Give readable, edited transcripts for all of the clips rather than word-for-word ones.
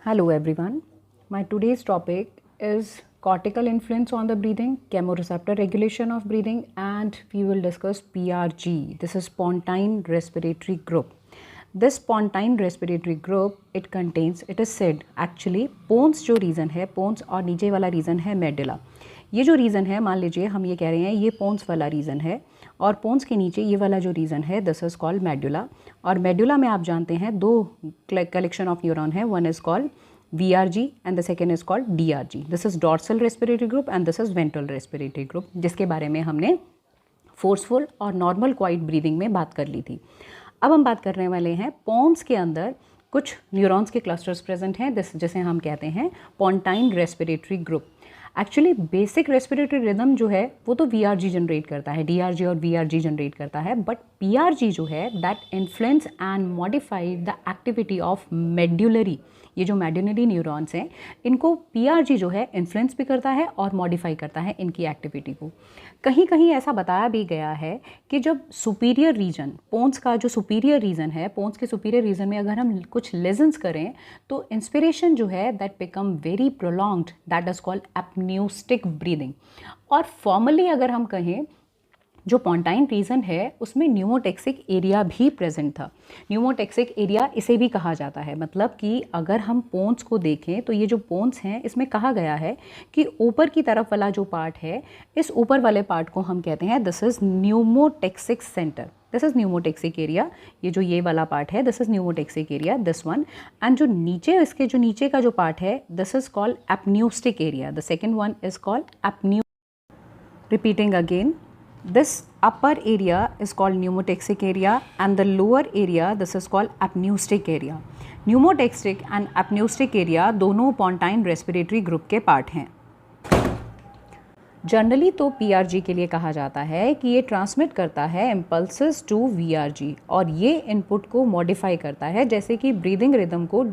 Hello everyone. My today's topic is cortical influence on the breathing, chemoreceptor regulation of breathing, and we will discuss PRG. This is pontine respiratory group. This pontine respiratory group it is said actually pons जो reason है pons और नीचे वाला reason है medulla. ये जो reason है मान लीजिए हम ये कह रहे हैं ये पोन्स वाला रीज़न है और पोन्स के नीचे ये वाला जो रीज़न है दिस इज़ कॉल्ड मेडुला. और मेडुला में आप जानते हैं दो कलेक्शन ऑफ न्यूरॉन है, one is called VRG and the second is called DRG. This is dorsal respiratory group and this is ventral respiratory group, जिसके बारे में हमने फोर्सफुल और नॉर्मल क्वाइट ब्रीदिंग में बात कर ली थी. अब हम बात करने वाले हैं पोन्स के अंदर कुछ न्यूरॉन्स के क्लस्टर्स प्रेजेंट हैं जिसे हम कहते हैं pontine respiratory group. Actually basic respiratory rhythm जो है वो तो VRG जनरेट करता है, DRG और VRG जनरेट करता है, बट PRG जो है that influence and modify the activity of medullary. ये जो मेड्युलरी न्यूरॉन्स हैं इनको PRG जो है इन्फ्लुएंस भी करता है और मॉडिफाई करता है इनकी एक्टिविटी को. कहीं कहीं ऐसा बताया भी गया है कि जब सुपीरियर रीजन पोन्स का जो सुपीरियर रीजन है, पोन्स के सुपीरियर रीजन में अगर हम कुछ लेजन्स करें तो इंस्पिरेशन जो है that become very prolonged, that is called apneustic breathing. और फॉर्मली अगर हम कहें जो पोंटाइन रीजन है उसमें न्यूमोटेक्सिक एरिया भी प्रेजेंट था. न्यूमोटेक्सिक एरिया इसे भी कहा जाता है, मतलब कि अगर हम पोन्स को देखें तो ये जो पोन्स हैं इसमें कहा गया है कि ऊपर की तरफ वाला जो पार्ट है इस ऊपर वाले पार्ट को हम कहते हैं this is pneumotaxic centre. This is pneumotaxic area. ये वाला पार्ट है this is pneumotaxic area, this one. And जो नीचे इसके जो नीचे का जो पार्ट है this is called apneustic area. The second one is called apneu. Repeating again, this upper area is called pneumotaxic area and the lower area this is called apneustic area. Pneumotaxic and apneustic area दोनों pontine respiratory group के part हैं. Generally तो PRG के लिए कहा जाता है कि ये ट्रांसमिट करता है इम्पल्सेस टू VRG और ये इनपुट को मॉडिफाई करता है, जैसे कि ब्रीदिंग रिदम को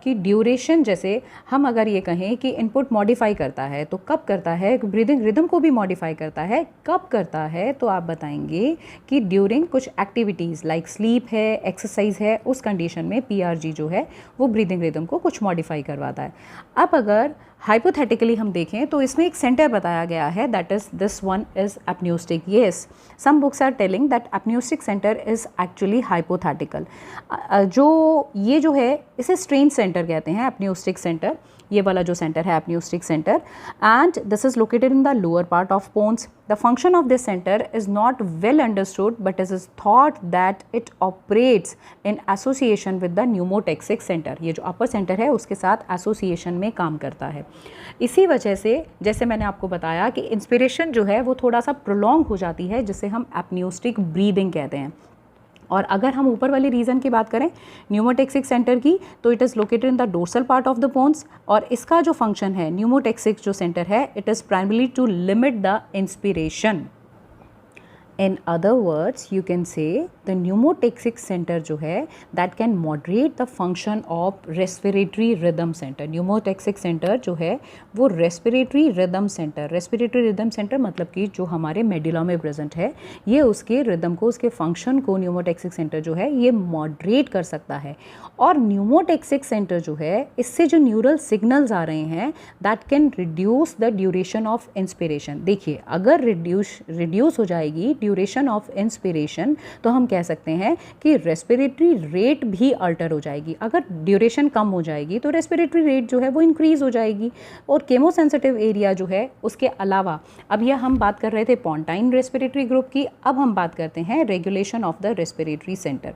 कि ड्यूरेशन, जैसे हम अगर ये कहें कि इनपुट मॉडिफाई करता है तो कब करता है, ब्रीदिंग रिदम को भी मॉडिफाई करता है, कब करता है, तो आप बताएंगे कि ड्यूरिंग कुछ एक्टिविटीज़ लाइक स्लीप है, एक्सरसाइज है, उस कंडीशन में PRG जो है वो ब्रीदिंग रिदम को कुछ मॉडिफाई करवाता है. अब अगर हाइपोथेटिकली हम देखें तो इसमें एक सेंटर बताया गया है that is this one is apneustic. Yes, some books are telling that apneustic centre is actually hypothetical. जो है इसे स्ट्रेन सेंटर कहते हैं, एपन्यूस्टिक सेंटर. ये वाला जो सेंटर है apneustic centre and this is located in the lower part of pons. The function of this centre is not well understood but is thought that it operates in association with the pneumotaxic centre. ये जो अपर centre है उसके साथ association में काम करता है. इसी वजह से जैसे मैंने आपको बताया कि इंस्पिरेशन जो है वो थोड़ा सा प्रोलॉन्ग हो जाती है जिसे हम एपन्यूस्टिक ब्रीदिंग कहते हैं. और अगर हम ऊपर वाले रीजन की बात करें न्यूमोटेक्सिक सेंटर की तो it is located in the dorsal part of the pons और इसका जो फंक्शन है न्यूमोटेक्सिक जो सेंटर है it is primarily to limit the inspiration. In other words, you can say the pneumotaxic center जो है that can moderate the function of respiratory rhythm center. Pneumotaxic center जो है वो respiratory rhythm center मतलब कि जो हमारे मेडुला में प्रेजेंट है ये उसके रिदम को, उसके फंक्शन को pneumotaxic center जो है ये मॉडरेट कर सकता है. और pneumotaxic center जो है इससे जो न्यूरल सिग्नल्स आ रहे हैं that can reduce the duration of inspiration. देखिए अगर रिड्यूस हो जाएगी ड्यूरेशन ऑफ इंस्पिरेशन तो हम कह सकते हैं कि रेस्पिरेटरी रेट भी अल्टर हो जाएगी. अगर ड्यूरेशन कम हो जाएगी तो रेस्पिरेटरी रेट जो है वो इंक्रीज़ हो जाएगी. और केमोसेंसिटिव एरिया जो है उसके अलावा, अब यह हम बात कर रहे थे पोंटाइन रेस्पिरेटरी ग्रुप की, अब हम बात करते हैं regulation of the respiratory centre.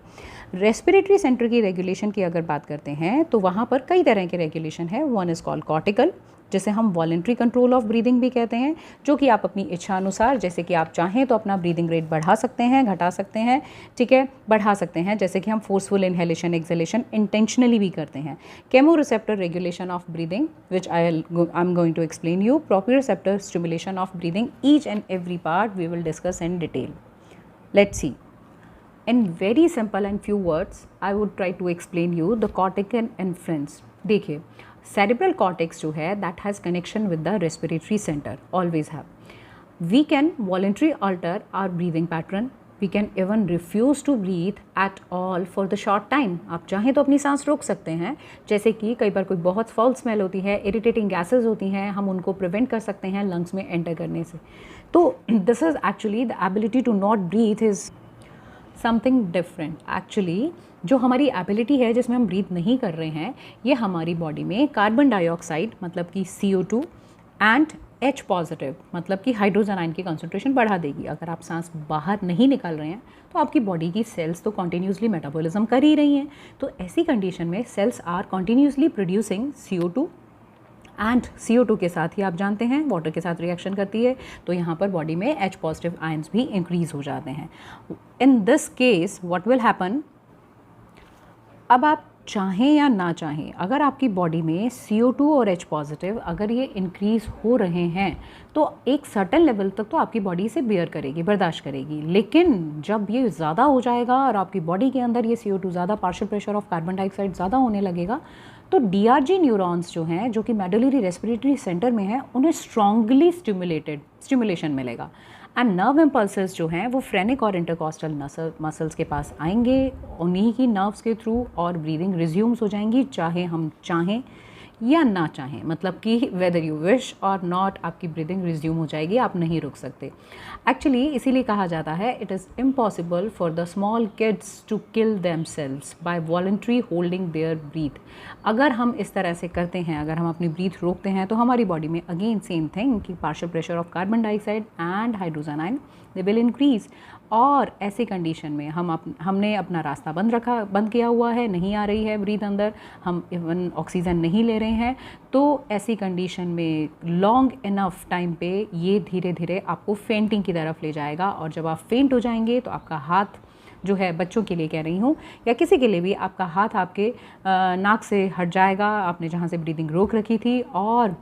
Respiratory centre की रेगुलेशन की अगर बात करते हैं तो वहाँ पर कई तरह के रेगुलेशन है. वन इज़ कॉल्ड कॉर्टिकल जिसे हम वॉलेंट्री कंट्रोल ऑफ ब्रीदिंग भी कहते हैं, जो कि आप अपनी इच्छा अनुसार जैसे कि आप चाहें तो अपना ब्रीदिंग रेट बढ़ा सकते हैं, घटा सकते हैं, ठीक है, बढ़ा सकते हैं, जैसे कि हम फोर्सफुल इनहेलेशन एक्सहेलेशन इंटेंशनली भी करते हैं. Chemoreceptor regulation of breathing which I am going to explain you. Proprioceptor stimulation of breathing, each and every part we will discuss in detail. Let's see. In very simple and few words, I would try to explain you the cortical influence. देखिए cerebral cortex जो है that has connection with the respiratory center, always have. We can voluntarily alter our breathing pattern. We can even refuse to breathe at all for the short time. आप चाहें तो अपनी सांस रोक सकते हैं, जैसे कि कई बार कोई बहुत फाउल स्मेल होती है, इरिटेटिंग गैसेज होती हैं, हम उनको प्रिवेंट कर सकते हैं लंग्स में एंटर करने से। तो this is actually the ability to not breathe is something different. Actually जो हमारी एबिलिटी है जिसमें हम ब्रीथ नहीं कर रहे हैं, ये हमारी बॉडी में कार्बन डाइऑक्साइड मतलब कि CO2 एंड H पॉजिटिव मतलब कि हाइड्रोजन आयन की कंसंट्रेशन बढ़ा देगी। अगर आप सांस बाहर नहीं निकाल रहे हैं तो आपकी बॉडी की सेल्स तो कॉन्टीन्यूसली मेटाबॉलिज्म कर ही रही हैं। तो ऐसी कंडीशन में cells are continuously producing CO2 and CO2 के साथ ही आप जानते हैं वाटर के साथ रिएक्शन करती है, तो यहाँ पर बॉडी में H पॉजिटिव आयंस भी इंक्रीज हो जाते हैं। In this case what will happen, अब आप चाहें या ना चाहें, अगर आपकी बॉडी में CO2 और H पॉजिटिव अगर ये इंक्रीज़ हो रहे हैं तो एक सर्टेन लेवल तक तो आपकी बॉडी इसे बेयर करेगी, बर्दाश्त करेगी। लेकिन जब ये ज़्यादा हो जाएगा और आपकी बॉडी के अंदर ये CO2 ज़्यादा, partial pressure of carbon dioxide ज़्यादा होने लगेगा, तो DRG न्यूरॉन्स जो हैं, जो कि मेडुलरी रेस्पिरेटरी सेंटर में हैं, उन्हें स्ट्रांगली स्टिमुलेशन मिलेगा। एंड नर्व इम्पल्सेस जो हैं वो फ्रेनिक और इंटरकॉस्टल मसल्स के पास आएंगे, उन्हीं की नर्व्स के थ्रू, और ब्रीदिंग रिज्यूम्स हो जाएंगी, चाहे हम चाहें या ना चाहें, मतलब कि वेदर यू विश और नॉट, आपकी ब्रीदिंग रिज्यूम हो जाएगी, आप नहीं रुक सकते। एक्चुअली इसीलिए कहा जाता है it is impossible for the small kids to kill themselves by voluntary holding their breath. अगर हम इस तरह से करते हैं, अगर हम अपनी ब्रीथ रोकते हैं, तो हमारी बॉडी में अगेन सेम थिंग कि partial pressure of carbon dioxide and hydrogen ion they will increase. और ऐसी कंडीशन में हमने अपना रास्ता बंद किया हुआ है, नहीं आ रही है ब्रीथ अंदर, हम इवन ऑक्सीजन नहीं ले रहे हैं, तो ऐसी कंडीशन में लॉन्ग इनफ टाइम पे ये धीरे धीरे आपको फेंटिंग की तरफ ले जाएगा। और जब आप फेंट हो जाएंगे तो आपका हाथ जो है, बच्चों के लिए कह रही हूँ या किसी के लिए भी, आपका हाथ आपके नाक से हट जाएगा, आपने जहाँ से ब्रीदिंग रोक रखी थी, और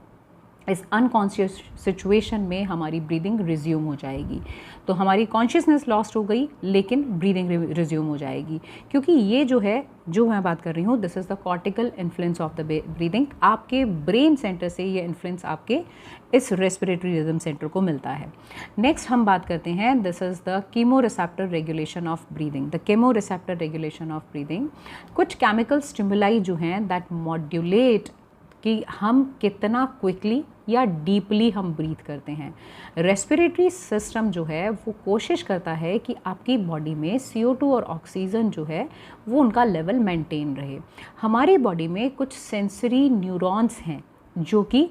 इस अनकॉन्शियस सिचुएशन में हमारी ब्रीदिंग रिज्यूम हो जाएगी। तो हमारी कॉन्शियसनेस लॉस्ट हो गई लेकिन ब्रीदिंग रिज्यूम हो जाएगी, क्योंकि ये जो है, जो मैं बात कर रही हूँ, this is the cortical influence of the breathing. आपके ब्रेन सेंटर से ये इन्फ्लुएंस आपके इस रेस्पिरेटरी रिदम सेंटर को मिलता है। नेक्स्ट हम बात करते हैं, this is the chemoreceptor regulation of breathing. The chemoreceptor regulation of breathing, कुछ केमिकल स्टिमुलाई जो हैं दैट मॉड्यूलेट कि हम कितना क्विकली या डीपली हम ब्रीथ करते हैं। रेस्पिरेटरी सिस्टम जो है वो कोशिश करता है कि आपकी बॉडी में CO2 और ऑक्सीजन जो है वो उनका लेवल मेंटेन रहे। हमारी बॉडी में कुछ सेंसरी न्यूरॉन्स हैं जो कि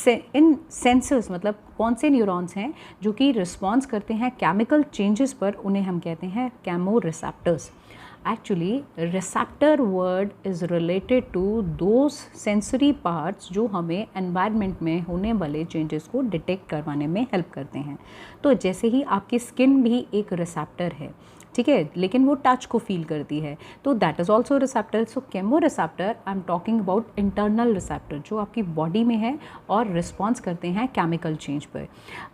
इन सेंसर्स, मतलब कौन से न्यूरॉन्स हैं जो कि रिस्पॉन्स करते हैं केमिकल चेंजेस पर, उन्हें हम कहते हैं chemoreceptors. Actually, receptor word is related to those sensory parts जो हमें environment में होने वाले changes को detect करवाने में help करते हैं। तो जैसे ही आपकी skin भी एक receptor है, ठीक है, लेकिन वो टच को फील करती है, तो that is also receptor. So chemoreceptor, I am talking about internal receptor जो आपकी बॉडी में है और रिस्पॉन्स करते हैं केमिकल चेंज पर।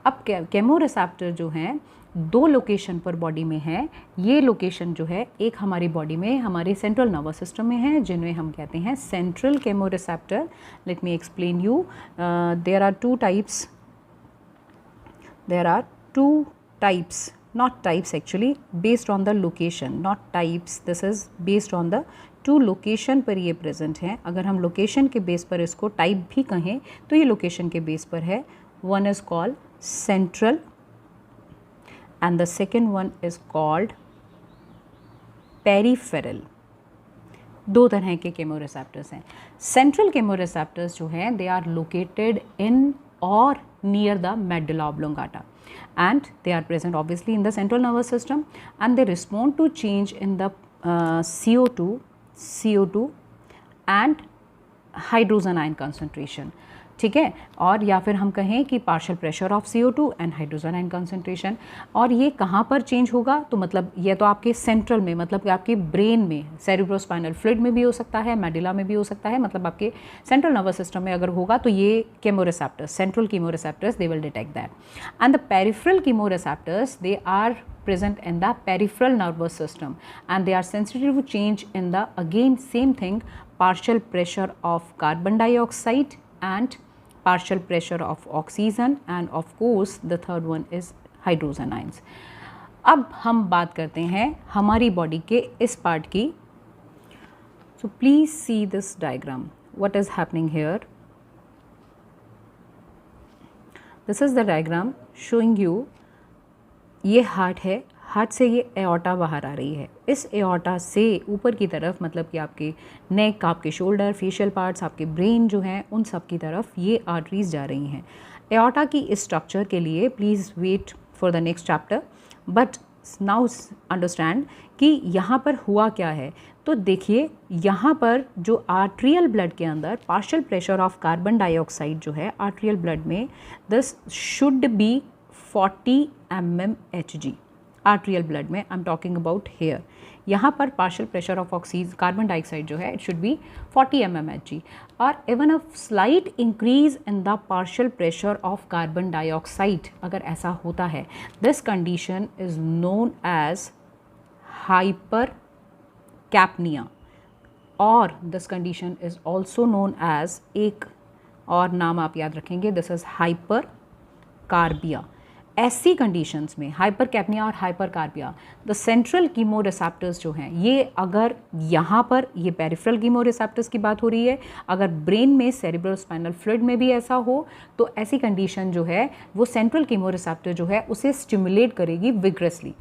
अब केमोरिसेप्टर जो हैं दो लोकेशन पर बॉडी में है। ये लोकेशन जो है एक हमारी बॉडी में हमारे सेंट्रल नर्वस सिस्टम में है, जिन्हें हम कहते हैं central chemoreceptor. Let me explain you, there are two types, not types actually, based on the location, not types, this is based on the two location पर ये present है। अगर हम location के बेस पर इसको type भी कहें तो ये location के बेस पर है। one is called central and the second one is called peripheral। दो तरह के केमोरिसेप्टर्स हैं। सेंट्रल केमोरिसेप्टर्स जो हैं दे आर लोकेटेड इन और near the medulla oblongata and they are present obviously in the central nervous system and they respond to change in the CO2 and hydrogen ion concentration, ठीक है, और या फिर हम कहें कि partial pressure of CO2 and hydrogen ion concentration. और ये कहाँ पर चेंज होगा, तो मतलब ये तो आपके सेंट्रल में, मतलब कि आपके ब्रेन में, सेरिब्रोस्पाइनल फ्लूइड में भी हो सकता है, मेडुला में भी हो सकता है, मतलब आपके सेंट्रल नर्वस सिस्टम में अगर होगा तो ये chemoreceptors, central chemoreceptors, they will detect that. And the peripheral chemoreceptors, they are present in the peripheral nervous system and they are sensitive to change in the, again same thing, partial pressure of carbon dioxide and partial pressure of oxygen and of course the third one is hydrogen ions। अब हम बात करते हैं हमारी body के इस part की। So please see this diagram, what is happening here. This is the diagram showing you, ये हार्ट है, हार्ट से ये एओर्टा बाहर आ रही है। इस एओर्टा से ऊपर की तरफ, मतलब कि आपके नेक, आपके शोल्डर, फेशियल पार्ट्स, आपके ब्रेन जो हैं, उन सब की तरफ ये आर्टरीज जा रही हैं। एओर्टा की इस स्ट्रक्चर के लिए please wait for the next chapter, but now understand कि यहाँ पर हुआ क्या है। तो देखिए यहाँ पर जो आर्ट्रियल ब्लड के अंदर partial pressure of carbon dioxide जो है आर्ट्रियल ब्लड में, this should be 40 mmHg arterial blood में, I am talking about here. यहाँ पर partial pressure of oxygen carbon dioxide जो है इट शुड बी 40 mmHg, और even a slight increase in the partial pressure of carbon dioxide अगर ऐसा होता है, this condition is known as hypercapnia, और this condition is also known as, एक और नाम आप याद रखेंगे, दिस इज हाइपर कार्बिया। ऐसी कंडीशंस में हाइपर कैप्निया और hypercarbia, the central chemoreceptors जो हैं, ये अगर यहाँ पर ये पेरिफेरल कीमो रिसेप्टर्स की बात हो रही है, अगर ब्रेन में सेरिब्रल स्पाइनल फ्लूइड में भी ऐसा हो, तो ऐसी कंडीशन जो है वो सेंट्रल कीमो रिसेप्टर जो है उसे स्टिमुलेट करेगी विग्रसली,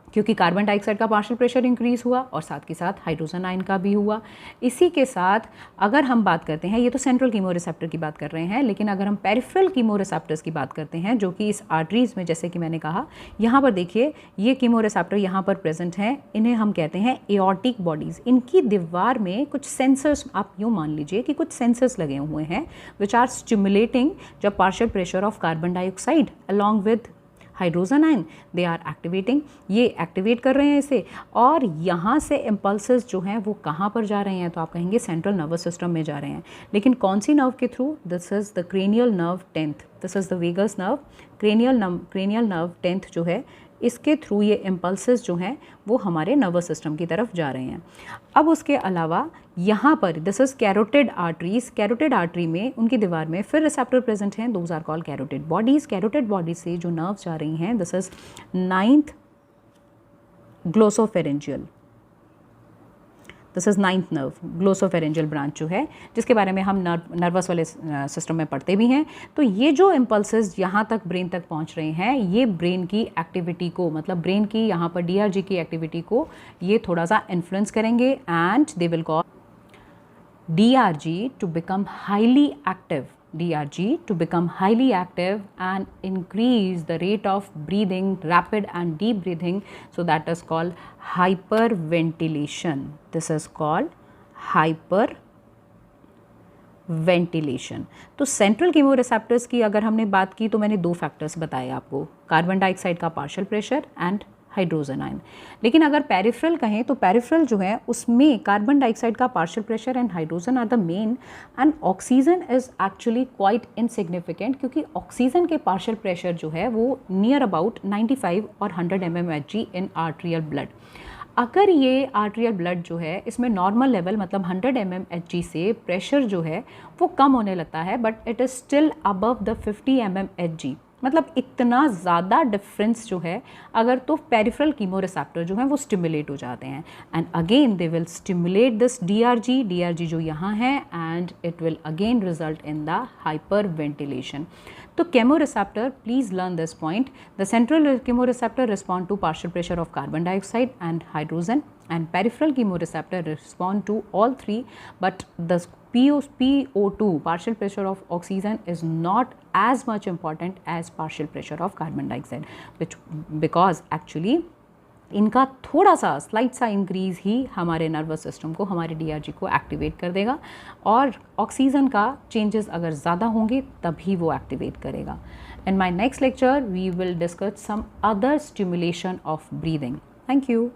क्योंकि कार्बन डाइऑक्साइड का पार्शियल प्रेशर इंक्रीज़ हुआ और साथ के साथ हाइड्रोजन आयन का भी हुआ। इसी के साथ अगर हम बात करते हैं, ये तो सेंट्रल कीमो रिसेप्टर की बात कर रहे हैं, लेकिन अगर हम पेरिफेरल कीमो रिसेप्टर्स की बात करते हैं जो कि इस आर्टरीज़ में, जैसे कि मैंने कहा, यहाँ पर देखिए ये कीमो रिसेप्टर यहाँ पर प्रेजेंट हैं, इन्हें हम कहते हैं एओर्टिक बॉडीज़। इनकी दीवार में कुछ सेंसर्स, आप यूँ मान लीजिए कि कुछ सेंसर्स लगे हुए हैं which are stimulating the partial pressure of carbon dioxide along with hydrogen ion, they are activating, ये एक्टिवेट कर रहे हैं इसे, और यहाँ से इम्पल्सेस जो हैं वो कहाँ पर जा रहे हैं, तो आप कहेंगे सेंट्रल नर्वस सिस्टम में जा रहे हैं। लेकिन कौन सी नर्व के through? This is the cranial nerve 10th, this is the vagus nerve, cranial nerve 10th जो है, इसके थ्रू ये इम्पल्सेस जो हैं वो हमारे नर्वस सिस्टम की तरफ जा रहे हैं। अब उसके अलावा यहाँ पर this is carotid arteries, carotid artery में उनकी दीवार में फिर रिसेप्टर प्रेजेंट हैं, those are called carotid bodies. Carotid bodies से जो नर्व जा रही हैं, this is 9th glossopharyngeal, this is 9th nerve, glossopharyngeal branch जो है, जिसके बारे में हम नर्वस वाले सिस्टम में पढ़ते भी हैं। तो ये जो इम्पल्सेस यहाँ तक ब्रेन तक पहुँच रहे हैं, ये ब्रेन की एक्टिविटी को, मतलब ब्रेन की यहाँ पर DRG की एक्टिविटी को ये थोड़ा सा इन्फ्लुएंस करेंगे, and they will cause DRG to become highly active, DRG to become highly active and increase the rate of breathing, rapid and deep breathing, so that is called hyperventilation. This is called hyperventilation. तो central chemoreceptors की अगर हमने बात की तो मैंने दो factors बताए आपको, कार्बन डाइऑक्साइड का partial pressure and hydrogen ion. लेकिन अगर पेरिफेरल कहें तो पेरिफेरल जो है उसमें कार्बन डाइऑक्साइड का partial pressure and hydrogen are the main, and oxygen is actually quite insignificant, क्योंकि ऑक्सीजन के पार्शियल प्रेशर जो है वो नियर अबाउट 95 और 100 mmHg इन आर्ट्रियल ब्लड। अगर ये आर्ट्रियल ब्लड जो है इसमें नॉर्मल लेवल मतलब 100 mmHg से प्रेशर जो है वो कम होने लगता है, but it is still above the 50 mmHg, मतलब इतना ज़्यादा डिफरेंस जो है अगर, तो पेरिफेरल कीमोरिसेप्टर जो है वो स्टिमुलेट हो जाते हैं, and again they will stimulate this DRG जो यहाँ है, and it will again result in the hyperventilation. तो chemoreceptor, please learn this point, the central chemoreceptor respond to partial pressure of carbon dioxide and hydrogen, and peripheral chemoreceptor respond to all three, but the PO2 partial pressure of oxygen is not as much important as partial pressure of carbon dioxide, which because actually इनका थोड़ा सा slight सा increase ही हमारे nervous system को, हमारे DRG को activate कर देगा, और ऑक्सीजन का चेंजेस अगर ज़्यादा होंगे तभी वो एक्टिवेट करेगा। In my next lecture we will discuss some other stimulation of breathing. Thank you.